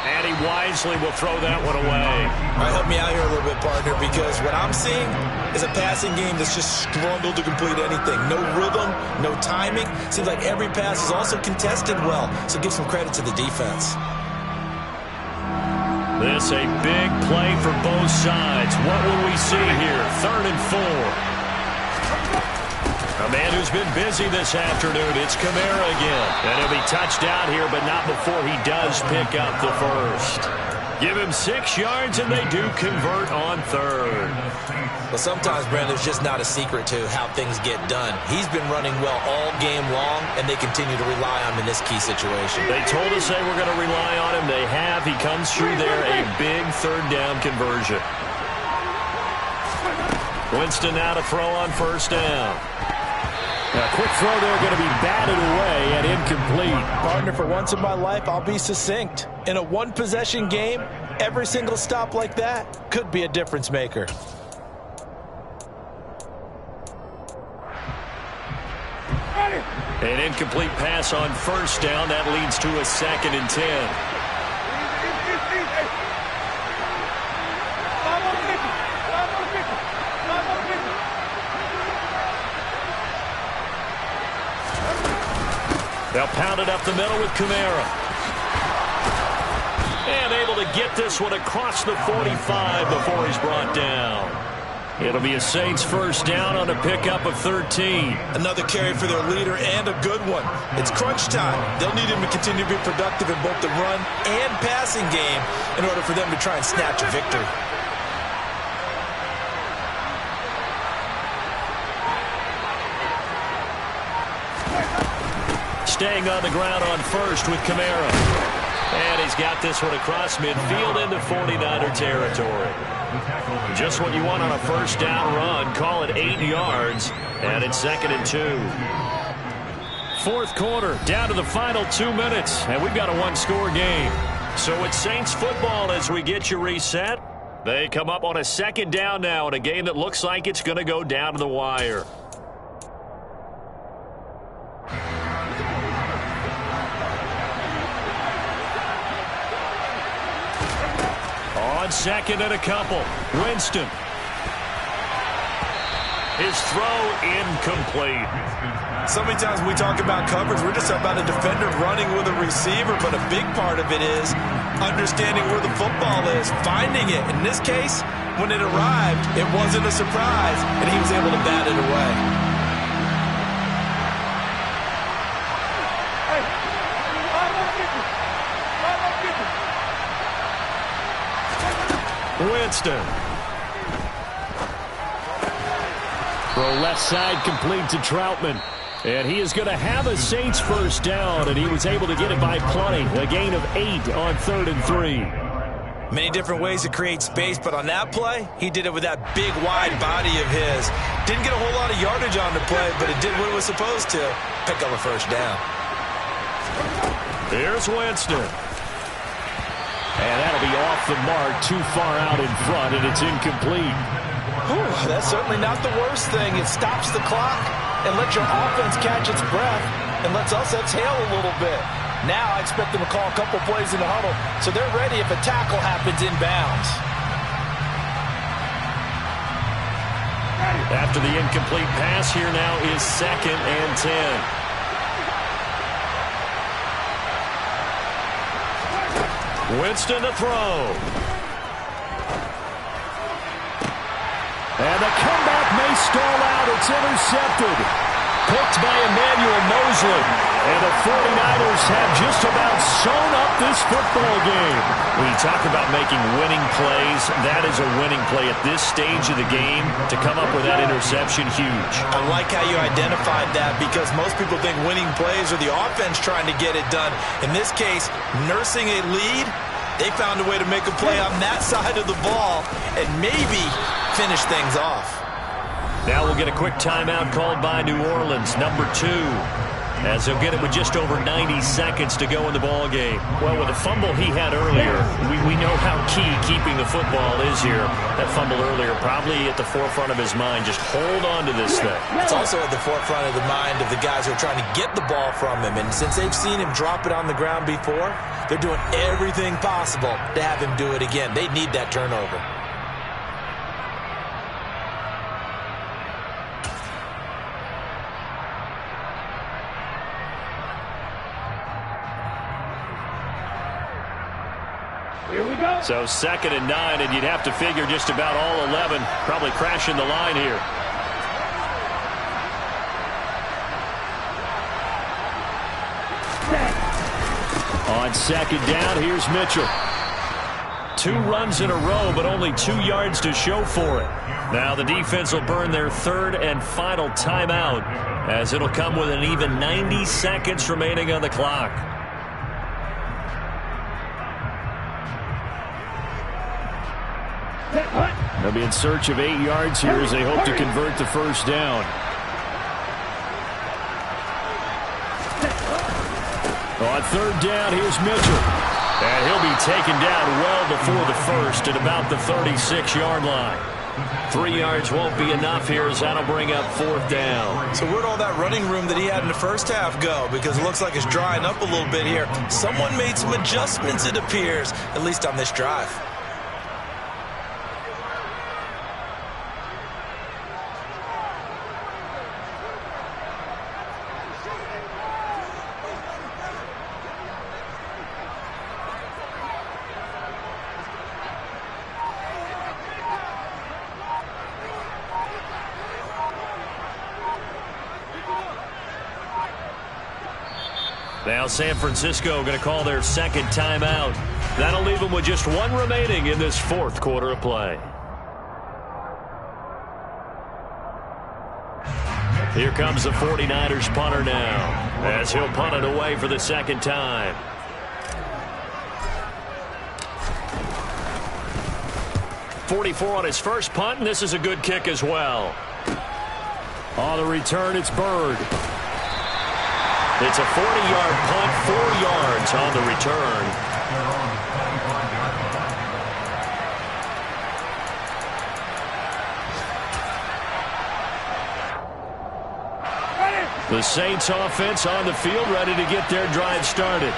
And he wisely will throw that one away. All right, help me out here a little bit, partner, because what I'm seeing is a passing game that's just struggled to complete anything. No rhythm, no timing. Seems like every pass is also contested well, so give some credit to the defense. This a big play for both sides. What will we see here? 3rd and 4. A man who's been busy this afternoon. It's Kamara again. And he'll be touched down here, but not before he does pick up the first. Give him 6 yards, and they do convert on 3rd. Well, sometimes, Brandon, there's just not a secret to how things get done. He's been running well all game long, and they continue to rely on him in this key situation. They told us they were going to rely on him. They have. He comes through there, a big 3rd down conversion. Winston now to throw on 1st down. A quick throw there, going to be batted away and incomplete. Partner, for once in my life, I'll be succinct. In a one-possession game, every single stop like that could be a difference maker. An incomplete pass on 1st down. That leads to a 2nd and 10. They'll pound it up the middle with Kamara. And able to get this one across the 45 before he's brought down. It'll be a Saints first down on a pickup of 13. Another carry for their leader and a good one. It's crunch time. They'll need him to continue to be productive in both the run and passing game in order for them to try and snatch a victory. Staying on the ground on first with Kamara. And he's got this one across midfield into 49er territory. Just what you want on a first down run. Call it 8 yards. And it's 2nd and 2. Fourth quarter, down to the final 2 minutes. And we've got a one-score game. So it's Saints football as we get you reset. They come up on a 2nd down now in a game that looks like it's going to go down to the wire. On 2nd and a couple. Winston. His throw incomplete. So many times when we talk about coverage, we're just about a defender running with a receiver, but a big part of it is understanding where the football is, finding it. In this case, when it arrived, it wasn't a surprise, and he was able to bat it away. Winston. Throw left side complete to Troutman. And he is going to have a Saints first down, and he was able to get it by plenty. A gain of 8 on 3rd and 3. Many different ways to create space, but on that play, he did it with that big, wide body of his. Didn't get a whole lot of yardage on the play, but it did what it was supposed to. Pick up a first down. Here's Winston. And that'll be off the mark, too far out in front, and it's incomplete. Whew, that's certainly not the worst thing. It stops the clock and lets your offense catch its breath and lets us exhale a little bit. Now I expect them to call a couple plays in the huddle so they're ready if a tackle happens inbounds. After the incomplete pass, here now is 2nd and 10. Winston to throw. And the comeback may stall out. It's intercepted. Picked by Emmanuel Mosley. And the 49ers have just about sewn up this football game. When you talk about making winning plays, that is a winning play at this stage of the game. To come up with that interception, huge. I like how you identified that because most people think winning plays are the offense trying to get it done. In this case, nursing a lead, they found a way to make a play on that side of the ball and maybe finish things off. Now we'll get a quick timeout called by New Orleans, number 2. As they'll get it with just over 90 seconds to go in the ball game. Well, with the fumble he had earlier, we know how key keeping the football is here. That fumble earlier probably at the forefront of his mind. Just hold on to this thing. It's also at the forefront of the mind of the guys who are trying to get the ball from him. And since they've seen him drop it on the ground before, they're doing everything possible to have him do it again. They need that turnover. So 2nd and 9, and you'd have to figure just about all 11 probably crashing the line here. On 2nd down, here's Mitchell. 2 runs in a row, but only 2 yards to show for it. Now the defense will burn their 3rd and final timeout, as it'll come with an even 90 seconds remaining on the clock. They'll be in search of 8 yards here as they hope to convert the first down. On 3rd down, here's Mitchell. And he'll be taken down well before the first at about the 36-yard line. 3 yards won't be enough here as that'll bring up 4th down. So where'd all that running room that he had in the first half go? Because it looks like it's drying up a little bit here. Someone made some adjustments, it appears, at least on this drive. Now San Francisco going to call their second timeout. That'll leave them with just one remaining in this fourth quarter of play. Here comes the 49ers punter now, as he'll punt it away for the second time. .44 on his first punt, and this is a good kick as well. On the return, it's Bird. It's a 40-yard punt, 4 yards on the return. The Saints offense on the field, ready to get their drive started.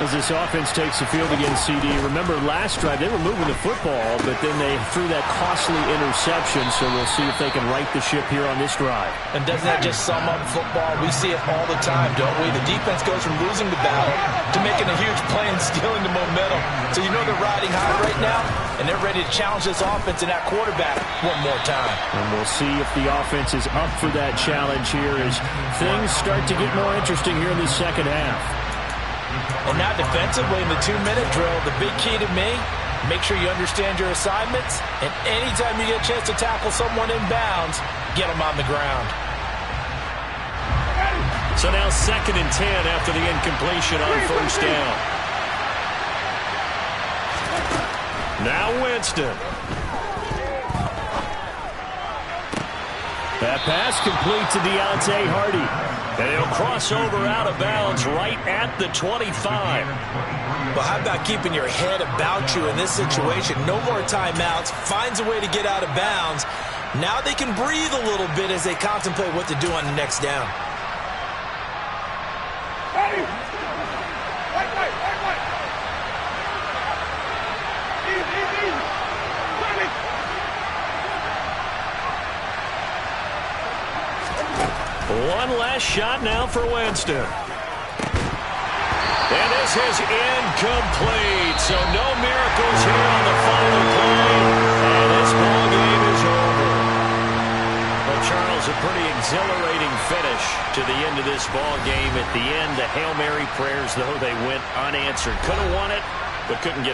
As this offense takes the field against CD, remember last drive they were moving the football, but then they threw that costly interception, so we'll see if they can right the ship here on this drive. And doesn't that just sum up football? We see it all the time, don't we? The defense goes from losing the battle to making a huge play and stealing the momentum. So you know they're riding high right now, and they're ready to challenge this offense and that quarterback one more time. And we'll see if the offense is up for that challenge here as things start to get more interesting here in the second half. And now defensively in the 2-minute drill, the big key to me, make sure you understand your assignments, and anytime you get a chance to tackle someone in bounds, get them on the ground. So now 2nd and 10 after the incompletion on first down. Now Winston. That pass complete to Deontay Hardy. And he'll cross over out of bounds right at the 25. Well, how about keeping your head about you in this situation? No more timeouts. Finds a way to get out of bounds. Now they can breathe a little bit as they contemplate what to do on the next down. One last shot now for Winston. And this is incomplete. So no miracles here on the final play. And this ball game is over. Well, Charles, a pretty exhilarating finish to the end of this ball game. At the end, the Hail Mary prayers, though, they went unanswered. Could have won it, but couldn't get